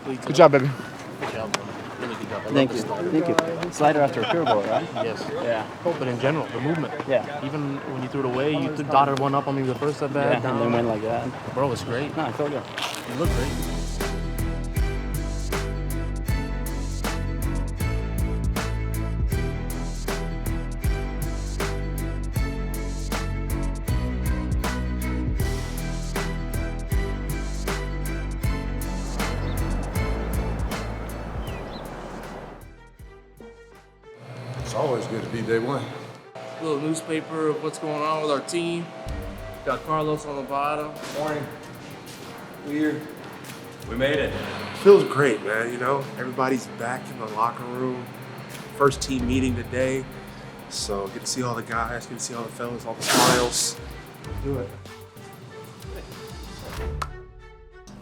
Good job, baby. Good job, bro. Really good job. Thank you. Thank you. Slider after a curveball, right? Yes. Yeah. But in general, the movement. Yeah. Even when you threw it away, you dotted one up on me the first at bat. Yeah, and then went like that. Bro, it's great. No, I feel good. You look great. It's always good to be day one. Little newspaper of what's going on with our team. Got Carlos on the bottom. Morning. Weird. We made it. Feels great, man. You know, everybody's back in the locker room. First team meeting today. So get to see all the guys, get to see all the fellas, all the smiles. Do it.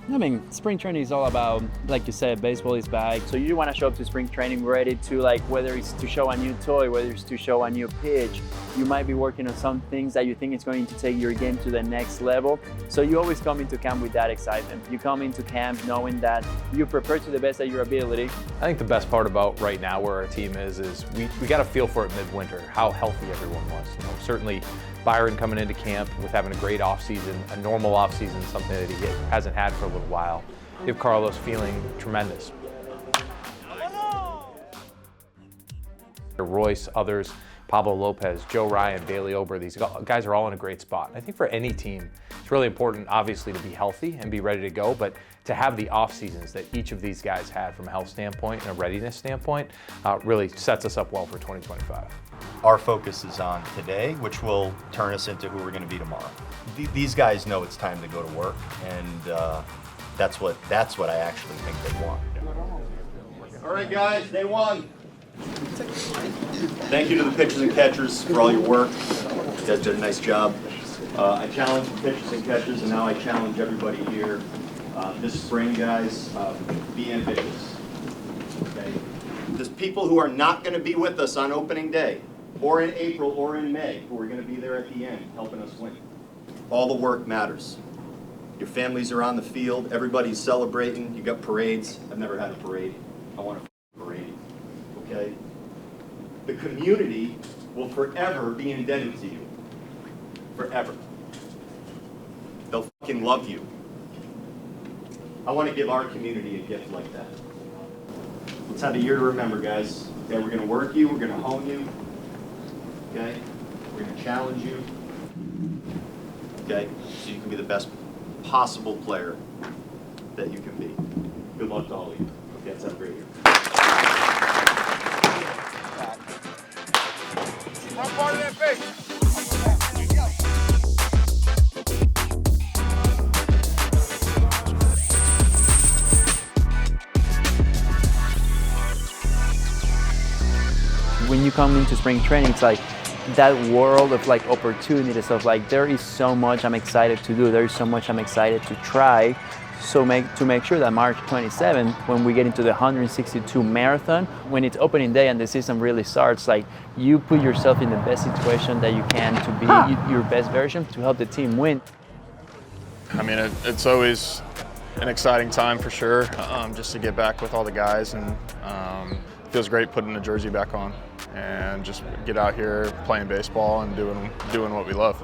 I mean, spring training is all about, like you said, baseball is back. So you want to show up to spring training ready to, like, whether it's to show a new toy, whether it's to show a new pitch. You might be working on some things that you think is going to take your game to the next level. So you always come into camp with that excitement. You come into camp knowing that you prepare to the best of your ability. I think the best part about right now where our team is we got a feel for it midwinter, how healthy everyone was. You know, certainly Byron coming into camp with having a great offseason, a normal offseason, something that he hasn't had for a little while. You have Carlos feeling tremendous. Royce, others, Pablo Lopez, Ryan, Bailey Ober, these guys are all in a great spot. I think for any team, it's really important, obviously, to be healthy and be ready to go, but to have the off seasons that each of these guys had from a health standpoint and a readiness standpoint really sets us up well for 2025. Our focus is on today, which will turn us into who we're going to be tomorrow. These guys know it's time to go to work, and that's what I actually think they want. All right, guys, day one. Thank you to the pitchers and catchers for all your work. You guys did a nice job. I challenged the pitchers and catchers, and now I challenge everybody here this spring, guys, be ambitious. Okay? There's people who are not going to be with us on opening day, or in April, or in May, who are going to be there at the end, helping us win. All the work matters. Your families are on the field. Everybody's celebrating. You got parades. I've never had a parade. I want a parade. Okay? The community will forever be indebted to you. Forever. They'll fucking love you. I want to give our community a gift like that. Let's have a year to remember, guys. Okay, we're going to work you. We're going to hone you. Okay? We're going to challenge you. Okay? So you can be the best possible player that you can be. Good luck to all of you. Okay, let's have a great year. How far did that face? When you come into spring training, it's like that world of like opportunities of like, there is so much I'm excited to do. There is so much I'm excited to try. So to make sure that March 27th, when we get into the 162 marathon, when it's opening day and the season really starts, like you put yourself in the best situation that you can to be your best version to help the team win. I mean, it's always an exciting time for sure, just to get back with all the guys, and it feels great putting the jersey back on and just get out here playing baseball and doing what we love.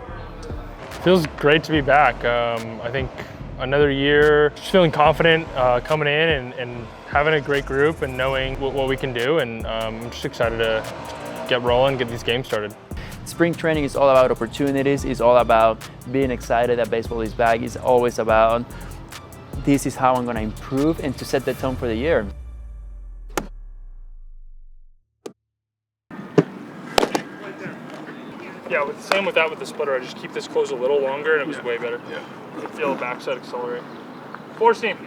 Feels great to be back. I think another year, just feeling confident coming in and having a great group and knowing what we can do, and I'm just excited to get rolling, get these games started. Spring training is all about opportunities, it's all about being excited that baseball is back, it's always about this is how I'm going to improve and to set the tone for the year. Yeah, same with that with the splitter. I just keep this closed a little longer and it was way better. Yeah. You can feel the backside accelerate. Four seam.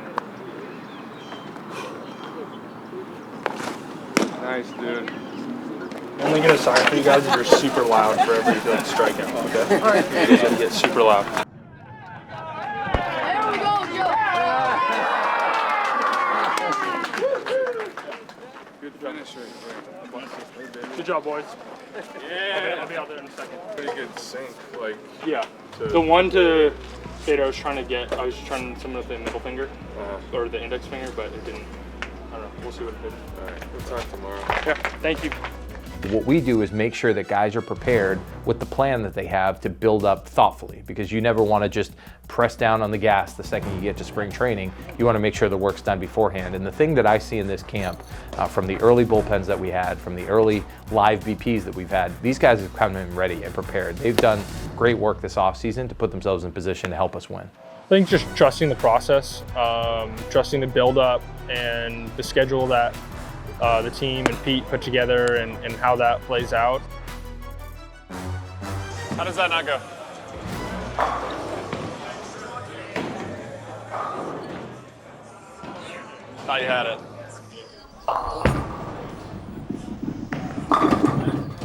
Nice, dude. I'm only gonna sign for you guys if you're super loud for every strikeout, okay? All right. You guys gotta get super loud. There we go, Joe. Good finish right. Good job, boys. Yeah. I'll be out there in a second. Pretty good sync, like. Yeah. The one to Kate, I was trying someone with the middle finger or the index finger, but it didn't. I don't know. We'll see what it did. All right, we'll talk tomorrow. Yeah, thank you. What we do is make sure that guys are prepared with the plan that they have to build up thoughtfully, because you never want to just press down on the gas the second you get to spring training. You want to make sure the work's done beforehand. And the thing that I see in this camp, from the early bullpens that we had, from the early live BPs that we've had, these guys have come in ready and prepared. They've done great work this offseason to put themselves in position to help us win. I think just trusting the process, trusting the build-up and the schedule that the team and Pete put together and how that plays out. How does that not go? Thought you had it.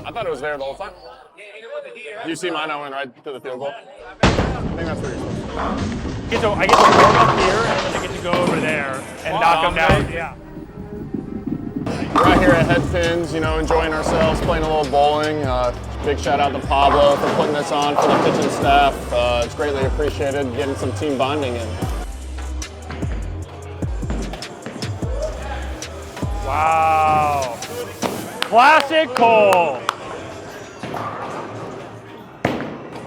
I thought it was there the whole time. You see mine, I went right to the field goal. I think that's where you're supposed to go. I get to warm up here and then I get to go over there and knock them down. Yeah. We're out here at Head Fins, you know, enjoying ourselves, playing a little bowling. Big shout out to Pablo for putting this on for the pitching staff. It's greatly appreciated, getting some team bonding in. Wow. Classic Cole.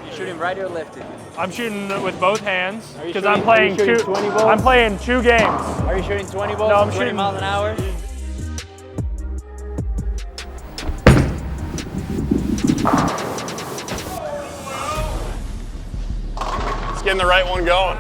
You shooting right or lefty? I'm shooting with both hands because I'm playing 20 balls? I'm playing 2 games. Are you shooting 20 balls? No, I'm 20 shooting miles an hour. Let's getting the right one going.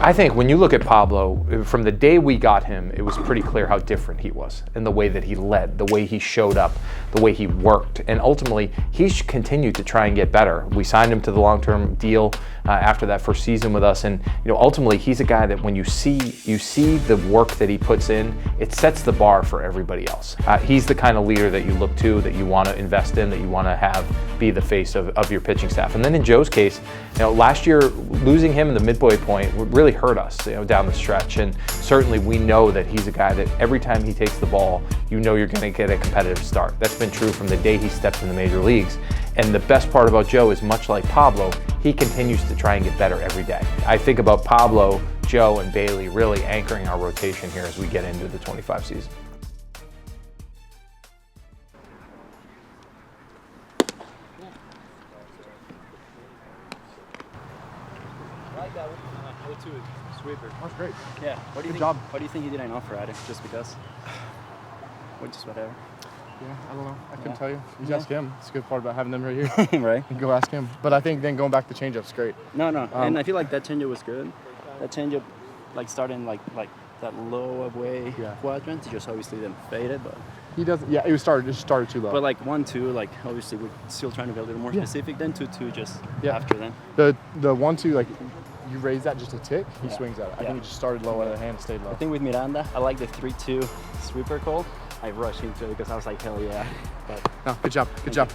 I think when you look at Pablo, from the day we got him, it was pretty clear how different he was in the way that he led, the way he showed up, the way he worked, and ultimately he's continued to try and get better. We signed him to the long-term deal after that first season with us, and ultimately he's a guy that when you see the work that he puts in, it sets the bar for everybody else. He's the kind of leader that you look to, that you want to invest in, that you want to have be the face of your pitching staff. And then in Joe's case, last year losing him in the midway point really hurt us down the stretch, and certainly we know that he's a guy that every time he takes the ball, you're going to get a competitive start. That's been true from the day he stepped in the major leagues. And the best part about Joe is, much like Pablo, he continues to try and get better every day. I think about Pablo, Joe, and Bailey really anchoring our rotation here as we get into the 25 season. Sweeper. That's great. Yeah. Good job. What do you think he didn't offer at it? Just because? Or just whatever? Yeah, I don't know. I couldn't Yeah. tell you. You ask him. It's a good part about having them right here. Right. You can go ask him. But I think then going back to changeup's great. No. And I feel like that changeup was good. That changeup, like starting like that low away quadrant, he just obviously then faded, but. He doesn't. Yeah, it started too low. But like 1-2, like obviously we're still trying to be a little more specific. Then 2-2 just after then. The 1-2, like you raise that just a tick, he swings at it. I think he just started low out of the hand, stayed low. I think with Miranda, I like the 3-2 sweeper call. I rushed into it because I was like, hell yeah. But no, good job. Good job.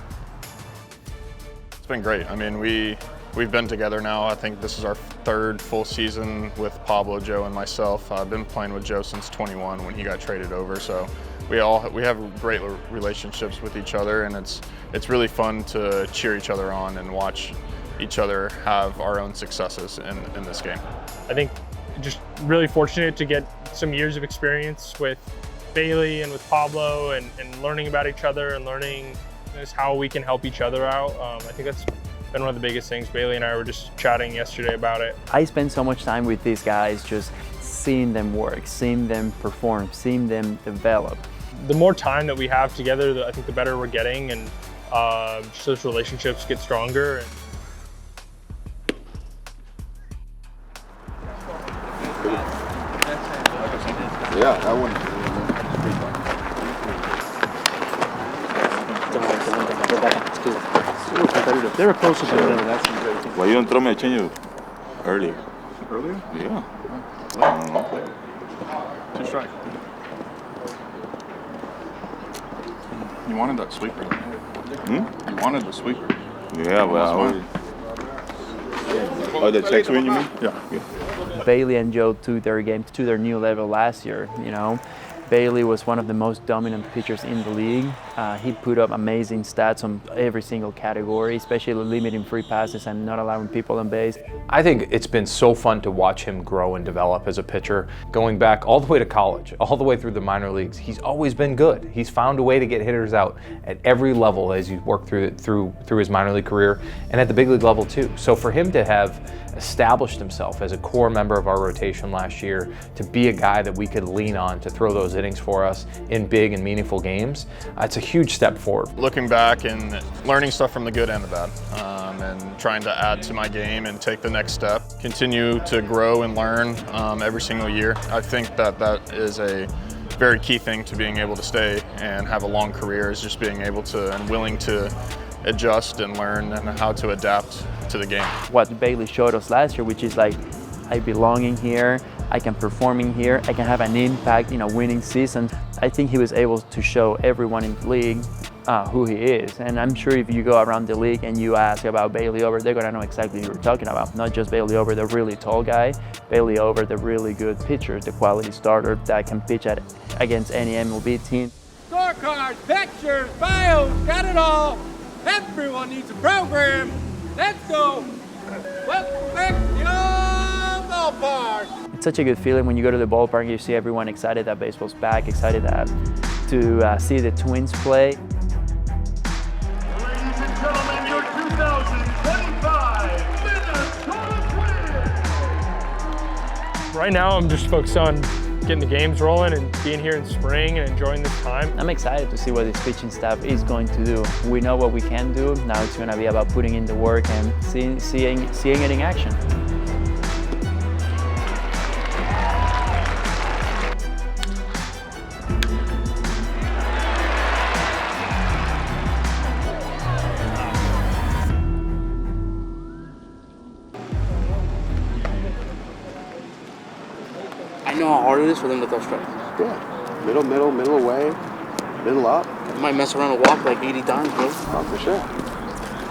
It's been great. I mean, we've been together now. I think this is our 3rd full season with Pablo, Joe, and myself. I've been playing with Joe since 21 when he got traded over. So we have great relationships with each other, and it's really fun to cheer each other on and watch each other have our own successes in this game. I think just really fortunate to get some years of experience with Bailey and with Pablo and learning about each other and learning just how we can help each other out. I think that's been one of the biggest things. Bailey and I were just chatting yesterday about it. I spend so much time with these guys, just seeing them work, seeing them perform, seeing them develop. The more time that we have together, I think the better we're getting, and just those relationships get stronger. And Yeah, that one. They were close to each other. Why you don't throw me a change early? Earlier? Yeah. Two strike. You wanted that sweeper. You wanted the sweeper. Yeah, well. Oh, the check swing, you mean? Yeah. Bailey and Joe took their game to their new level last year. Bailey was one of the most dominant pitchers in the league. He put up amazing stats on every single category, especially limiting free passes and not allowing people on base. I think it's been so fun to watch him grow and develop as a pitcher, going back all the way to college, all the way through the minor leagues. He's always been good. He's found a way to get hitters out at every level as he's worked through his minor league career and at the big league level too. So for him to have established himself as a core member of our rotation last year, to be a guy that we could lean on to throw those innings for us in big and meaningful games, it's a huge step forward. Looking back and learning stuff from the good and the bad, and trying to add to my game and take the next step, continue to grow and learn every single year. I think that is a very key thing to being able to stay and have a long career, is just being able to and willing to adjust and learn and how to adapt to the game. What Bailey showed us last year, which is like, I belong in here, I can perform in here, I can have an impact in a winning season. I think he was able to show everyone in the league who he is. And I'm sure if you go around the league and you ask about Bailey Ober, they're gonna know exactly what you're talking about. Not just Bailey Ober, the really tall guy, Bailey Ober, the really good pitcher, the quality starter that can pitch against any MLB team. Scorecards, pictures, bios, got it all. Everyone needs a program. Let's go. Welcome back to the old ballpark. It's such a good feeling when you go to the ballpark and you see everyone excited that baseball's back, excited to see the Twins play. Ladies and gentlemen, your 2025 Minnesota Twins. Right now, I'm just focused on getting the games rolling and being here in spring and enjoying this time. I'm excited to see what this pitching staff is going to do. We know what we can do. Now it's going to be about putting in the work and seeing it in action. I know how hard it is for them to throw strikes. Yeah. Middle away, middle up. You might mess around and walk like 80 times, bro. Oh, for sure.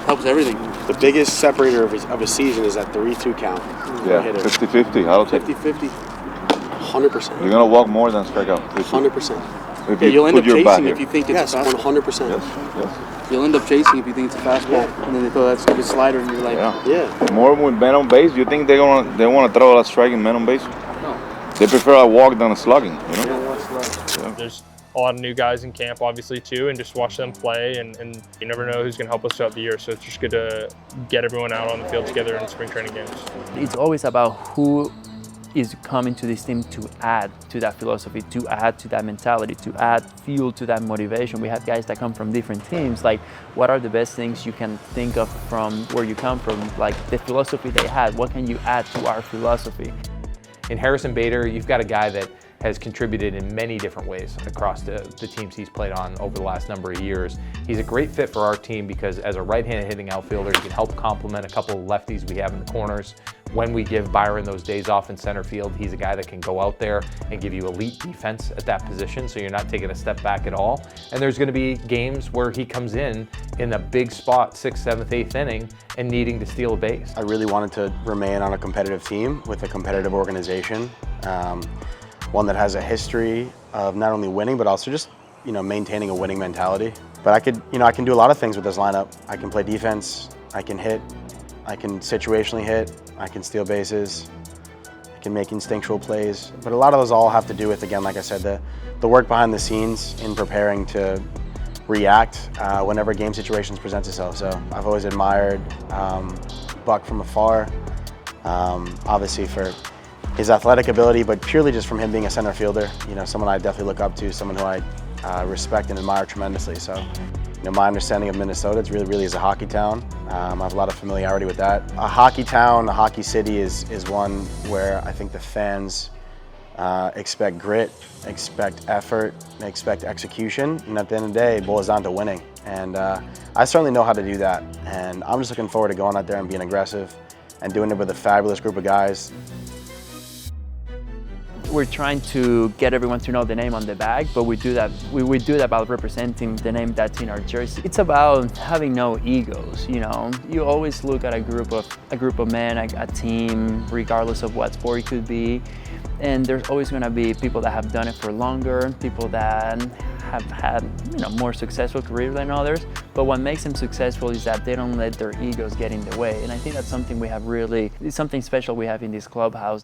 Helps everything. The biggest separator of a season is that 3-2 count. Yeah, 50-50. I'll take 50-50. 100%. You're gonna walk more than strike out. 100%. If Yeah, you'll end up put your chasing back if here. you think it's Yes, a fastball. 100%. Yes. You'll end up chasing if you think it's a fastball, and then they throw that stupid slider, and you're like, Yeah. More with men on base. You think they want to throw a striking men on base? No. They prefer a walk than a slugging. You know. There's a lot of new guys in camp, obviously, too, and just watch them play, and you never know who's going to help us throughout the year, so it's just good to get everyone out on the field together in spring training games. It's always about who is coming to this team to add to that philosophy, to add to that mentality, to add fuel to that motivation. We have guys that come from different teams. Like, what are the best things you can think of from where you come from? Like, the philosophy they had, what can you add to our philosophy? In Harrison Bader, you've got a guy that has contributed in many different ways across the teams he's played on over the last number of years. He's a great fit for our team because as a right-handed hitting outfielder, he can help complement a couple of lefties we have in the corners. When we give Byron those days off in center field, he's a guy that can go out there and give you elite defense at that position, so you're not taking a step back at all. And there's gonna be games where he comes in a big spot, 6th, 7th, 8th inning, and needing to steal a base. I really wanted to remain on a competitive team with a competitive organization. One that has a history of not only winning, but also just, maintaining a winning mentality. But I can do a lot of things with this lineup. I can play defense, I can hit, I can situationally hit, I can steal bases, I can make instinctual plays. But a lot of those all have to do with, again, like I said, the work behind the scenes in preparing to react whenever game situations present itself. So I've always admired Buck from afar, obviously for his athletic ability, but purely just from him being a center fielder. Someone I definitely look up to, someone who I respect and admire tremendously. So, my understanding of Minnesota, it's really is a hockey town. I have a lot of familiarity with that. A hockey town, a hockey city is one where I think the fans expect grit, expect effort, expect execution, and at the end of the day, it boils down to winning. And I certainly know how to do that. And I'm just looking forward to going out there and being aggressive and doing it with a fabulous group of guys. We're trying to get everyone to know the name on the bag, but we do that by representing the name that's in our jersey. It's about having no egos, You always look at a group of men, a team, regardless of what sport it could be, And there's always going to be people that have done it for longer, people that have had more successful career than others. But what makes them successful is that they don't let their egos get in the way. And I think that's something we have really, it's something special we have in this clubhouse.